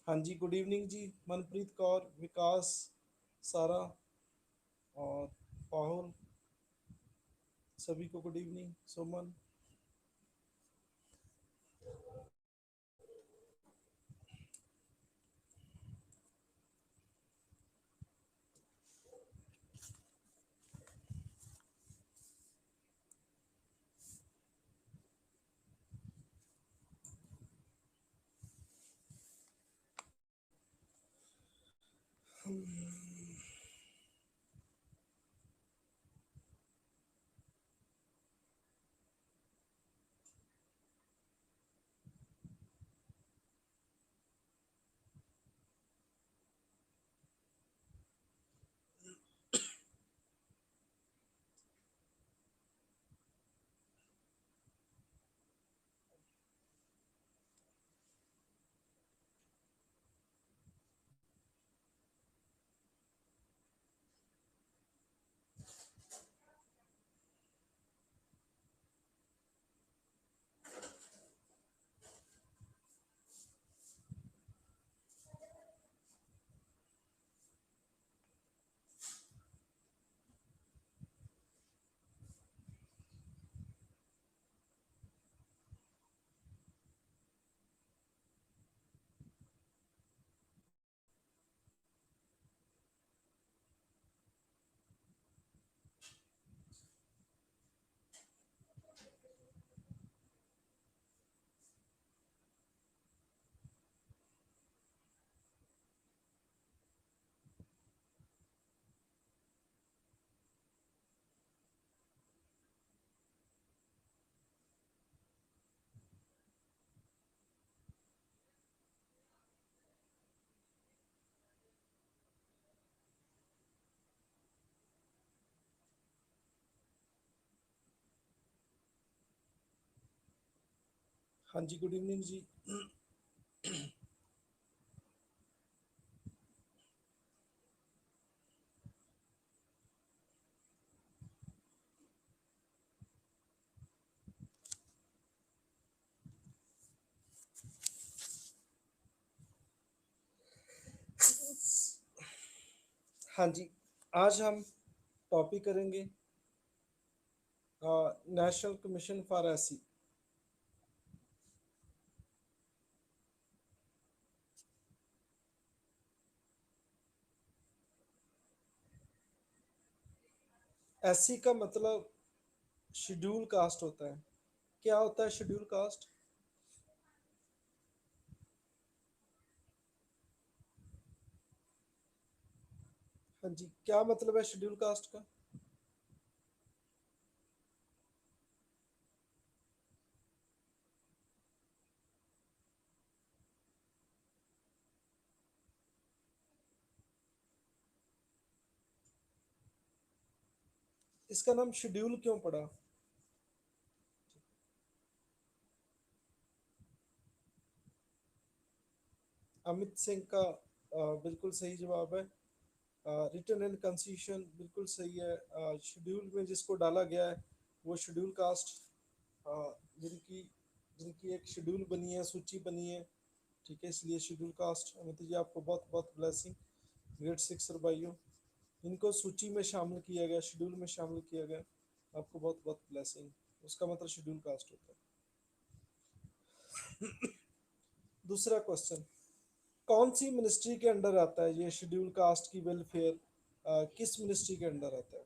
हाँ जी, good evening जी। मनप्रीत कौर, विकास, सारा और पाहुल, सभी को गुड इवनिंग। सुमन। हाँ जी, गुड इवनिंग जी। हाँ जी, आज हम टॉपिक करेंगे national commission for SC. SC का मतलब शेड्यूल कास्ट होता है। क्या होता है शेड्यूल कास्ट? हाँ जी, क्या मतलब है शेड्यूल कास्ट का? इसका नाम शेड्यूल क्यों पड़ा? अमित सिंह का बिल्कुल सही जवाब है। रिटर्न एंड कंस्टिट्यूशन बिल्कुल सही है। शेड्यूल में जिसको डाला गया है वो शेड्यूल कास्ट, जिनकी जिनकी एक शेड्यूल बनी है, सूची बनी है। ठीक है, इसलिए शेड्यूल कास्ट। अमित जी, आपको बहुत बहुत ब्लेसिंग। ग्रेड 6 और भाइयों, इनको सूची में शामिल किया गया, शेड्यूल में शामिल किया गया। आपको बहुत बहुत ब्लेसिंग। उसका मतलब शेड्यूल कास्ट होता है। दूसरा क्वेश्चन, कौन सी मिनिस्ट्री के अंडर आता है ये शेड्यूल कास्ट की वेलफेयर? किस मिनिस्ट्री के अंडर आता है?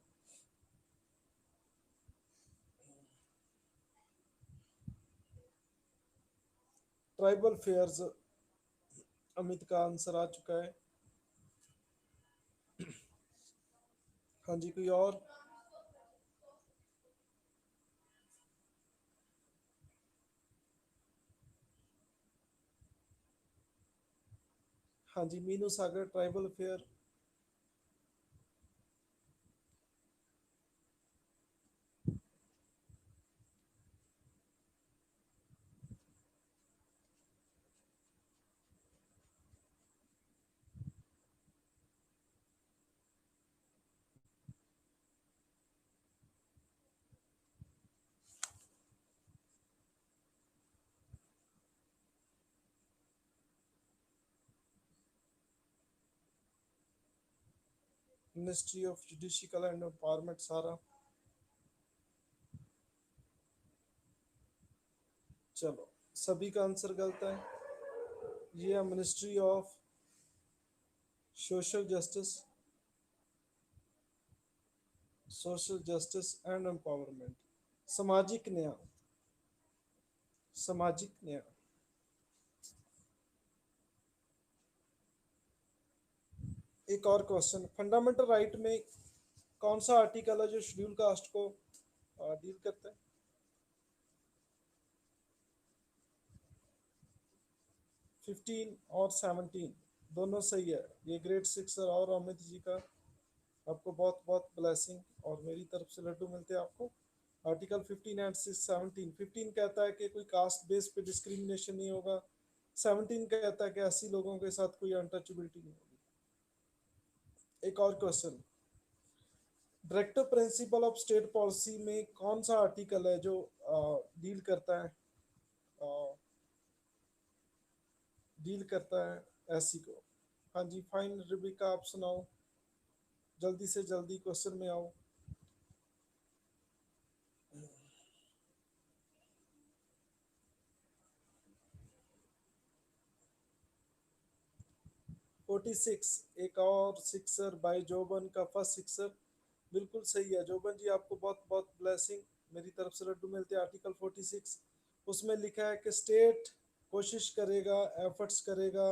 Tribal fears. अमित का आंसर आ चुका है। हाँ जी, कोई और? हाँ जी, Meenu Sagar tribal fair. Ministry of judicial and empowerment सारा। चलो, सभी का आंसर गलत है। ये है ministry of social justice, social justice and empowerment, सामाजिक न्याय, सामाजिक न्याय। एक और क्वेश्चन, फंडामेंटल राइट में कौन सा आर्टिकल है जो शेड्यूल कास्ट को डील करता है? 15 और 17 दोनों सही है। ये ग्रेड 6 और अमित जी का आपको बहुत बहुत ब्लेसिंग और मेरी तरफ से लड्डू मिलते हैं आपको। आर्टिकल 15 एंड 17, 15 कहता है कि कोई कास्ट बेस पे डिस्क्रिमिनेशन नहीं होगा, 17 कहता है कि ऐसी लोगों के साथ कोई अनटचेबिलिटी नहीं होगी। एक और question, directive principle of state policy में कौन सा आर्टिकल है जो डील करता है डील करता है ऐसी को? हाँ जी, फाइन रिबिका, आप सुनाओ, जल्दी से जल्दी क्वेश्चन में आओ। 46, एक और सिक्सर बाय जोबन का फर्स्ट सिक्सर, बिल्कुल सही है जोबन जी, आपको बहुत बहुत ब्लेसिंग, मेरी तरफ से लड्डू मिलते हैं। आर्टिकल 46 उसमें लिखा है कि स्टेट कोशिश करेगा, एफर्ट्स करेगा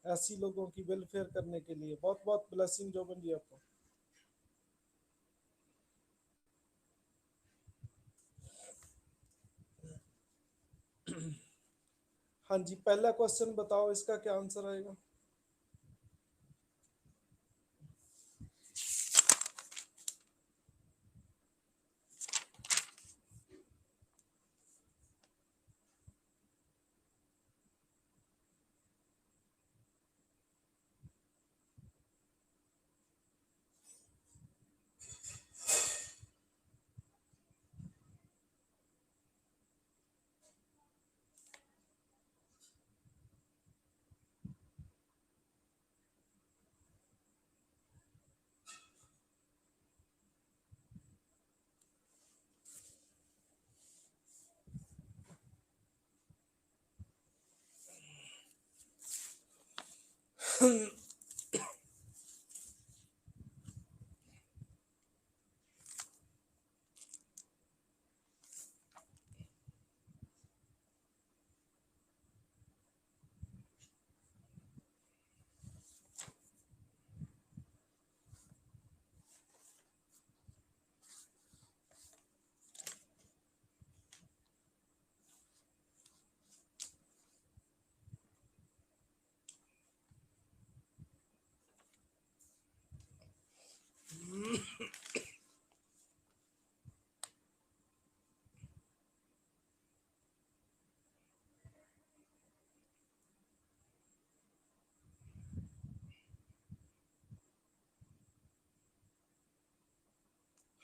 ऐसी लोगों की वेलफेयर करने के लिए। बहुत बहुत ब्लेसिंग जोबन जी आपको। हाँ जी, पहला क्वेश्चन बताओ, इसका क्या आंसर आएगा?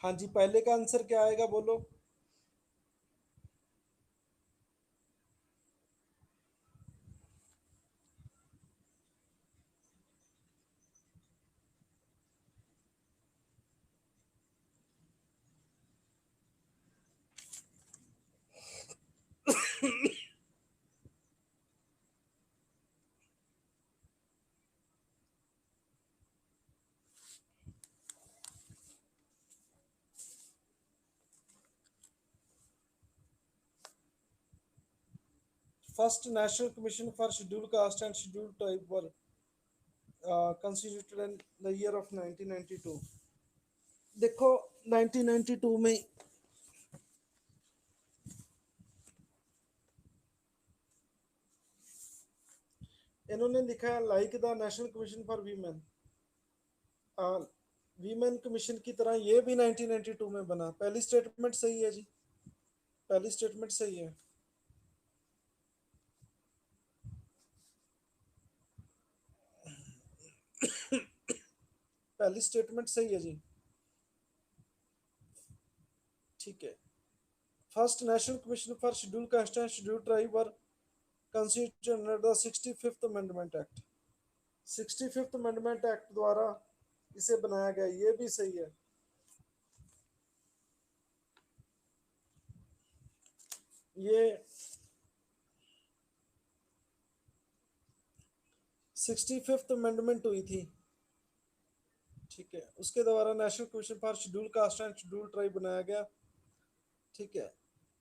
हाँ जी, पहले का आंसर क्या आएगा बोलो? First national commission for schedule caste and schedule tribe were constituted in the year of 1992। देखो 1992 में इन्होंने लिखा है like the national commission for women, women commission की तरह ये भी 1992 में बना। पहली स्टेटमेंट सही है जी, पहली स्टेटमेंट सही है। पहली स्टेटमेंट सही है जी, ठीक है। First national commission for schedule caste and schedule tribe were constituted under the 65th amendment act. 65th amendment act द्वारा इसे बनाया गया, ये भी सही है। ये 65th अमेंडमेंट हुई थी, ठीक है, उसके द्वारा national commission for schedule caste and schedule tribe बनाया गया, ठीक है।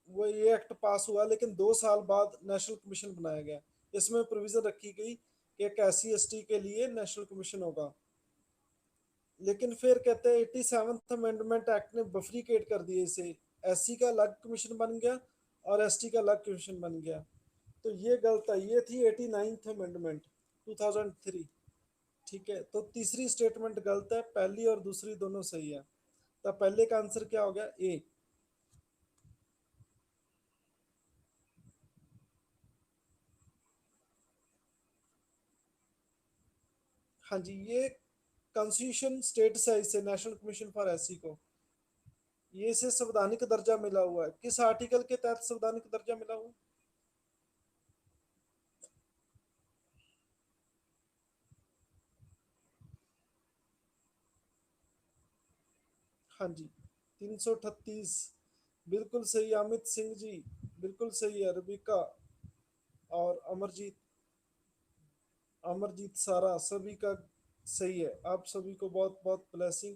वो ये एक्ट पास हुआ, लेकिन 2 साल बाद नेशनल कमीशन बनाया गया। इसमें प्रोविजन रखी गई कि एक SC ST के लिए नेशनल कमीशन होगा। लेकिन फिर कहते हैं 87th अमेंडमेंट एक्ट ने बफरीकेट कर दिए इसे, SC का अलग कमीशन बन गया और ST का अलग कमीशन बन गया। तो ये गलत है, ये थी 89th अमेंडमेंट 2003, ठीक है। तो तीसरी स्टेटमेंट गलत है, पहली और दूसरी दोनों सही है। तो पहले का आंसर क्या हो गया, ए। हाँ जी, ये कॉन्स्टिट्यूशन स्टेट साइज से नेशनल कमीशन फॉर SC को, ये इसे संवैधानिक दर्जा मिला हुआ है। किस आर्टिकल के तहत संवैधानिक दर्जा मिला हुआ है? हाँ जी, 338, बिल्कुल सही अमित सिंह जी, बिल्कुल सही है। रबिका और अमरजीत, अमरजीत सारा सभी का सही है। आप सभी को बहुत बहुत ब्लेसिंग,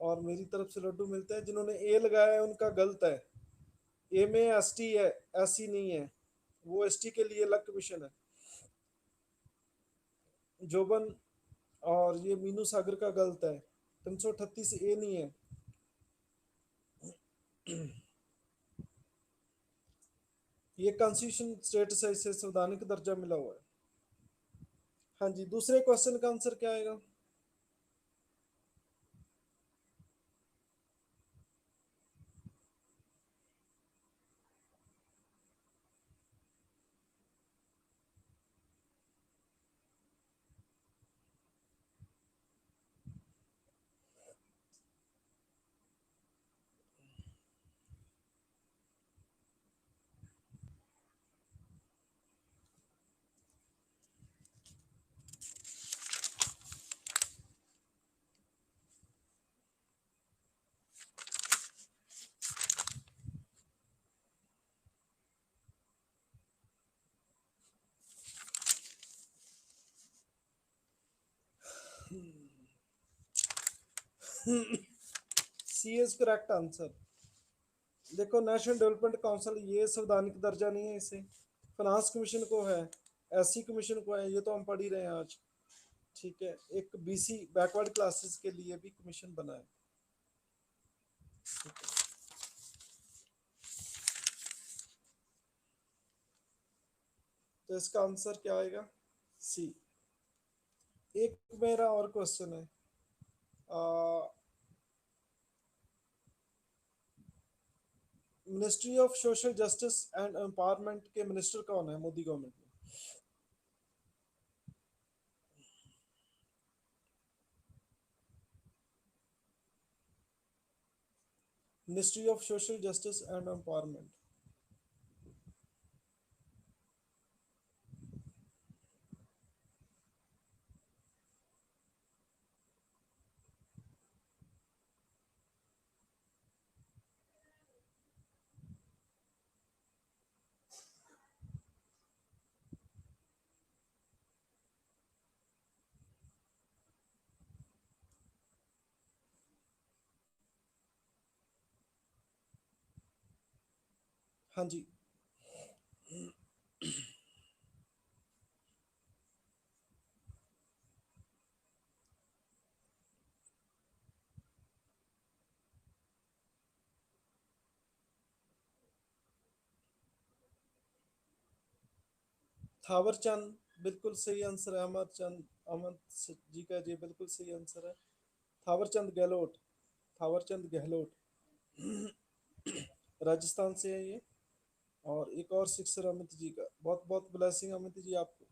और मेरी तरफ से लड्डू मिलते हैं। जिन्होंने ए लगाया है उनका गलत है, ए में ST है, SC नहीं है, वो ST के लिए अलग कमीशन है। जोबन और ये मीनू सागर का गलत है, 338 ए नहीं है। ये कॉन्स्टिट्यूशन स्टेटस है, इसे संवैधानिक दर्जा मिला हुआ है। हाँ जी, दूसरे क्वेश्चन का आंसर क्या आएगा? सी इज करेक्ट आंसर। देखो, नेशनल डेवलपमेंट काउंसिल ये संवैधानिक दर्जा नहीं है इसे, फाइनेंस कमीशन को है, SC कमीशन को है, ये तो हम पढ़ ही रहे हैं आज, ठीक है। एक BC बैकवर्ड क्लासेस के लिए भी कमीशन बना है। तो इसका आंसर क्या आएगा, C। एक मेरा और क्वेश्चन है, ministry of social justice and empowerment के मिनिस्टर कौन है मोदी गवर्नमेंट में? Ministry of social justice and empowerment. हाँ जी, थावर चंद बिल्कुल सही आंसर है। अमर चंद, अमर जी का जी बिल्कुल सही आंसर है। थावर चंद गहलोत, थावर चंद गहलोत राजस्थान से है ये। और एक और सिक्सर अमित जी का, बहुत बहुत ब्लेसिंग अमित जी आपको।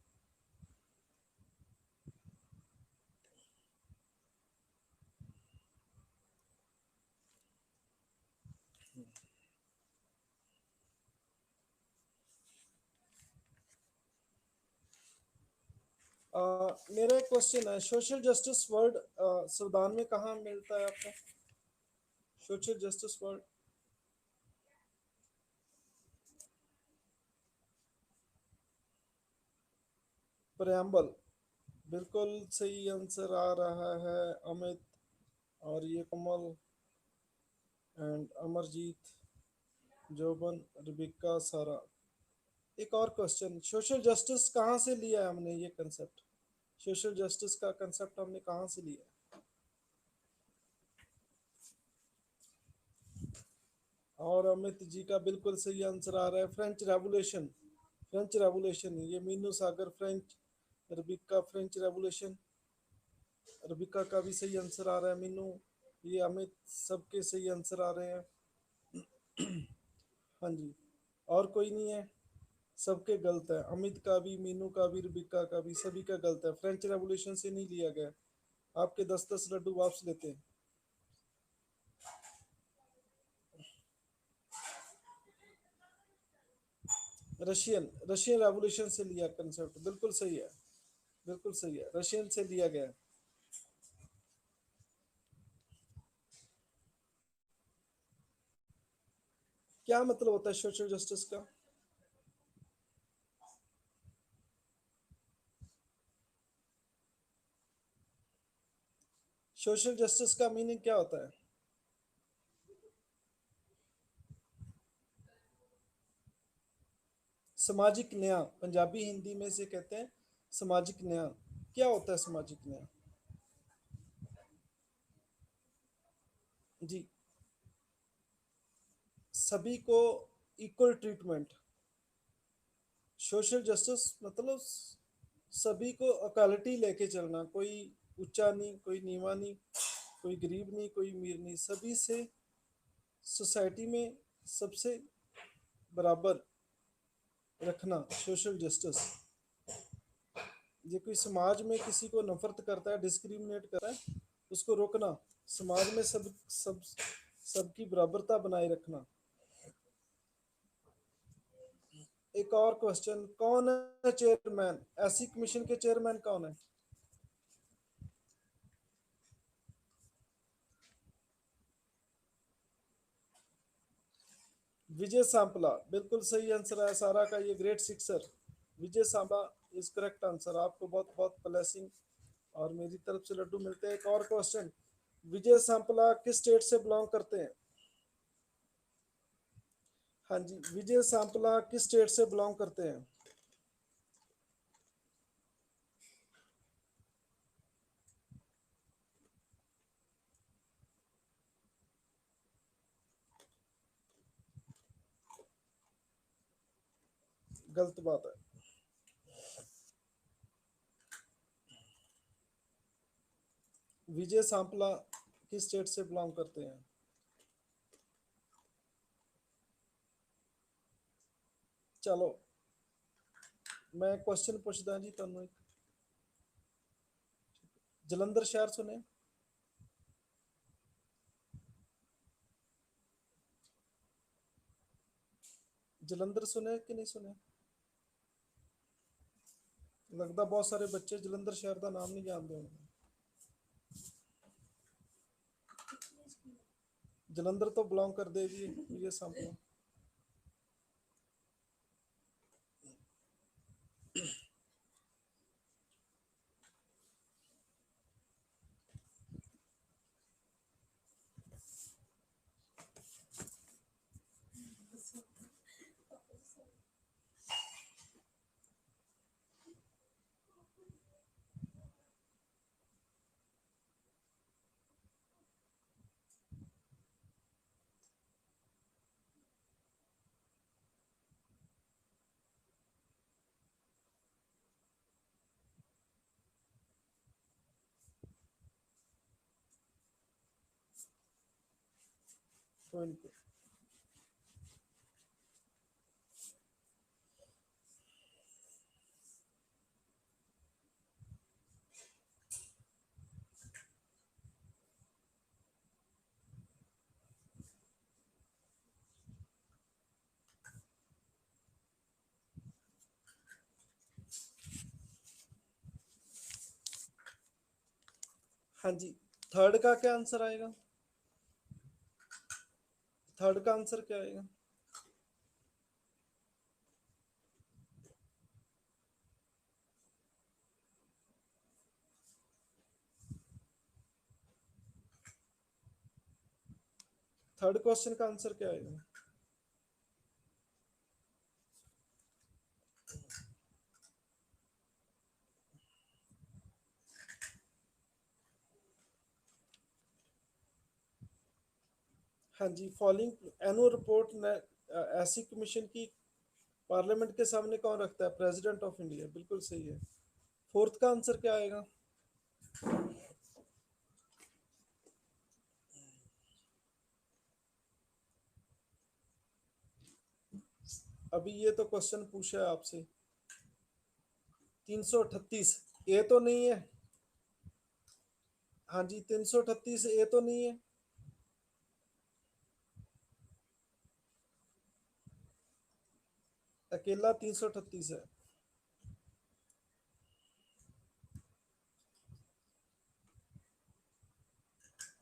मेरा एक क्वेश्चन है, सोशल जस्टिस वर्ड संविधान में कहाँ मिलता है आपको? सोशल जस्टिस वर्ड प्रेम्बल, बिल्कुल सही आंसर आ रहा है अमित। और ये कमल एंड अमरजीत, जोबन, रिबिका, सारा। एक और क्वेश्चन, सोशल जस्टिस कहाँ से लिया है हमने ये कंसेप्ट? सोशल जस्टिस का कंसेप्ट हमने कहाँ से लिया है? और अमित जी का बिल्कुल सही आंसर आ रहा है, फ्रेंच रेवोल्यूशन। फ्रेंच रेवोल्यूशन, ये मीनू सागर French, Rabika French revolution. Rabika का भी सही आंसर आ रहा है, मीनू, ये अमित, सबके सही आंसर आ रहे हैं। हाँ जी, और कोई नहीं है? सबके गलत है, अमित का भी, मीनू का भी, रबिका का भी, सभी का गलत है। फ्रेंच रेवोल्यूशन से नहीं लिया गया। आपके 10-10 लड्डू वापस लेते हैं। रशियन, रशियन रेवोल्यूशन से लिया कंसेप्ट, बिल्कुल सही है। बिल्कुल सही है, रशियन से लिया गया है। क्या मतलब होता है सोशल जस्टिस का? सोशल जस्टिस का मीनिंग क्या होता है? सामाजिक न्याय, पंजाबी हिंदी में से कहते हैं सामाजिक न्याय। क्या होता है सामाजिक न्याय? जी, सभी को इक्वल ट्रीटमेंट। सोशल जस्टिस मतलब सभी को अकालिटी लेके चलना, कोई ऊंचा नहीं, कोई नीवा नहीं, कोई गरीब नहीं, कोई अमीर नहीं, सभी से सोसाइटी में सबसे बराबर रखना, सोशल जस्टिस। ये कोई समाज में किसी को नफरत करता है, डिस्क्रिमिनेट करता है, उसको रोकना, समाज में सब सबकी बराबरता बनाए रखना। एक और क्वेश्चन, कौन है चेयरमैन? ऐसी कमीशन के चेयरमैन कौन है? विजय सांपला, बिल्कुल सही आंसर है सारा का, ये great sixer Vijay Sampla is correct answer. आपको बहुत बहुत ब्लेसिंग और मेरी तरफ से लड्डू मिलते हैं। एक और क्वेश्चन, विजय सांपला किस स्टेट से बिलोंग करते हैं? हाँ जी, विजय सांपला किस स्टेट से बिलोंग करते हैं? गलत बात है। विजय सांपला किस स्टेट से बिलोंग करते हैं? चलो, मैं क्वेश्चन पूछदा जी तुहानू एक। जलंधर शहर सुने? जलंधर सुने कि नहीं सुने? लगता बहुत सारे बच्चे जलंधर शहर का नाम नहीं जानते होंगे। जलंधर तो बिलोंग करते जी विजय सांपला। कोई नहीं। हाँ जी, थर्ड का क्या आंसर आएगा? थर्ड का आंसर क्या आएगा? थर्ड क्वेश्चन का आंसर क्या आएगा? हाँ जी, फॉलोइंग एनुअल रिपोर्ट ऐसी कमीशन की पार्लियामेंट के सामने कौन रखता है? प्रेसिडेंट ऑफ इंडिया, बिल्कुल सही है। फोर्थ का आंसर क्या आएगा? अभी ये तो क्वेश्चन पूछा है आपसे। 338 ए तो नहीं है? हाँ जी, 338 ए तो नहीं है? अकेला 338 है।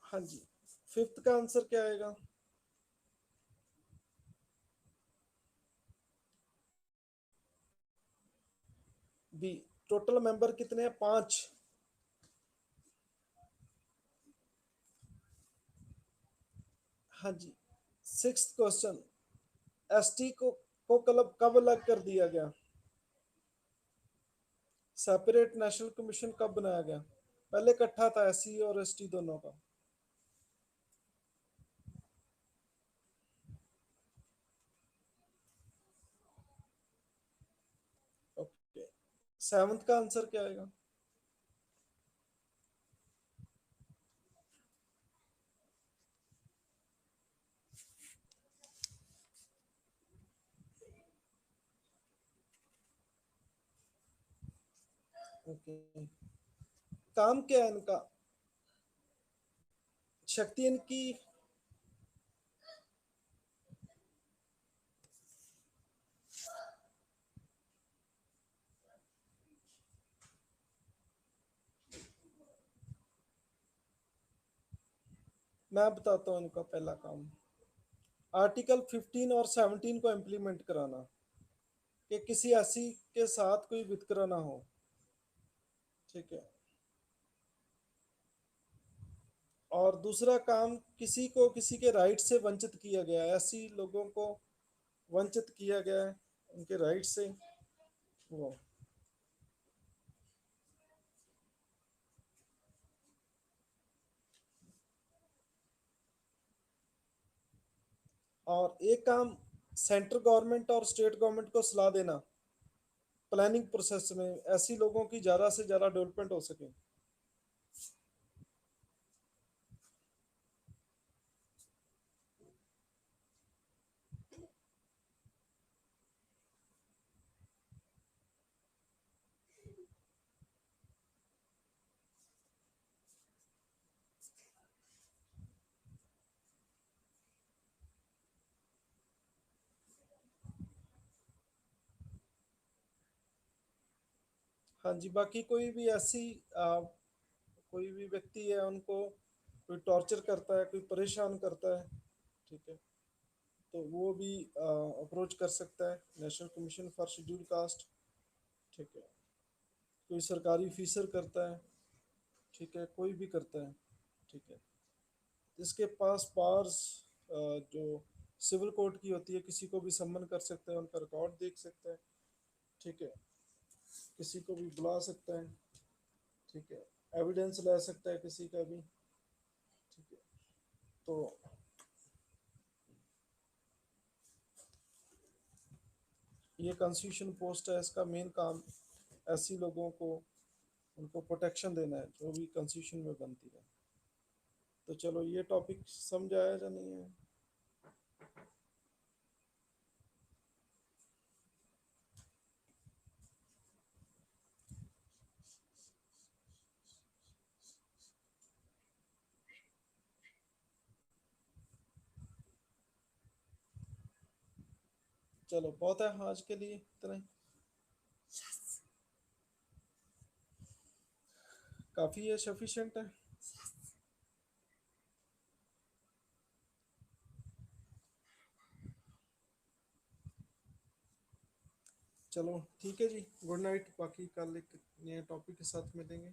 हाँ जी, फिफ्थ का आंसर क्या आएगा? बी। टोटल मेंबर कितने हैं? 5। हाँ जी, सिक्स क्वेश्चन। एसटी को कब कब अलग कर दिया गया? सेपरेट नेशनल कमीशन कब बनाया गया? पहले इकट्ठा था एससी और एसटी दोनों का। ओके, सेवंथ का आंसर क्या आएगा? ओके, काम क्या है इनका? शक्ति इनकी। मैं बताता हूँ इनका पहला काम। आर्टिकल 15 और 17 को इम्प्लीमेंट कराना, कि किसी ऐसी के साथ कोई वितकरा ना हो। ठीक है। और दूसरा काम, किसी को किसी के राइट से वंचित किया गया है, ऐसी लोगों को वंचित किया गया है उनके राइट से, वो। और एक काम, सेंट्रल गवर्नमेंट और स्टेट गवर्नमेंट को सलाह देना प्लानिंग प्रोसेस में, ऐसी लोगों की ज़्यादा से ज़्यादा डेवलपमेंट हो सके। हाँ जी, बाकी कोई भी ऐसी कोई भी व्यक्ति है, उनको कोई टॉर्चर करता है, कोई परेशान करता है, ठीक है, तो वो भी अप्रोच कर सकता है national commission for schedule caste. ठीक है। कोई सरकारी ऑफिसर करता है, ठीक है, कोई भी करता है, ठीक है, इसके पास पावर्स जो सिविल कोर्ट की होती है, किसी को भी सम्मन कर सकता है, उनका रिकॉर्ड देख सकता है, ठीक है, किसी को भी बुला सकता है, ठीक है, एविडेंस ले सकता है किसी का भी, ठीक है। तो ये कॉन्स्टिट्यूशन पोस्ट है, इसका मेन काम ऐसी लोगों को, उनको प्रोटेक्शन देना है जो भी कॉन्स्टिट्यूशन में बनती है। तो चलो, ये टॉपिक समझ आया या नहीं है? चलो, बहुत है आज के लिए, इतना ही काफ़ी है, सफिशिएंट है। चलो ठीक है जी, गुड नाइट, बाकी कल एक नए टॉपिक के साथ मिलेंगे।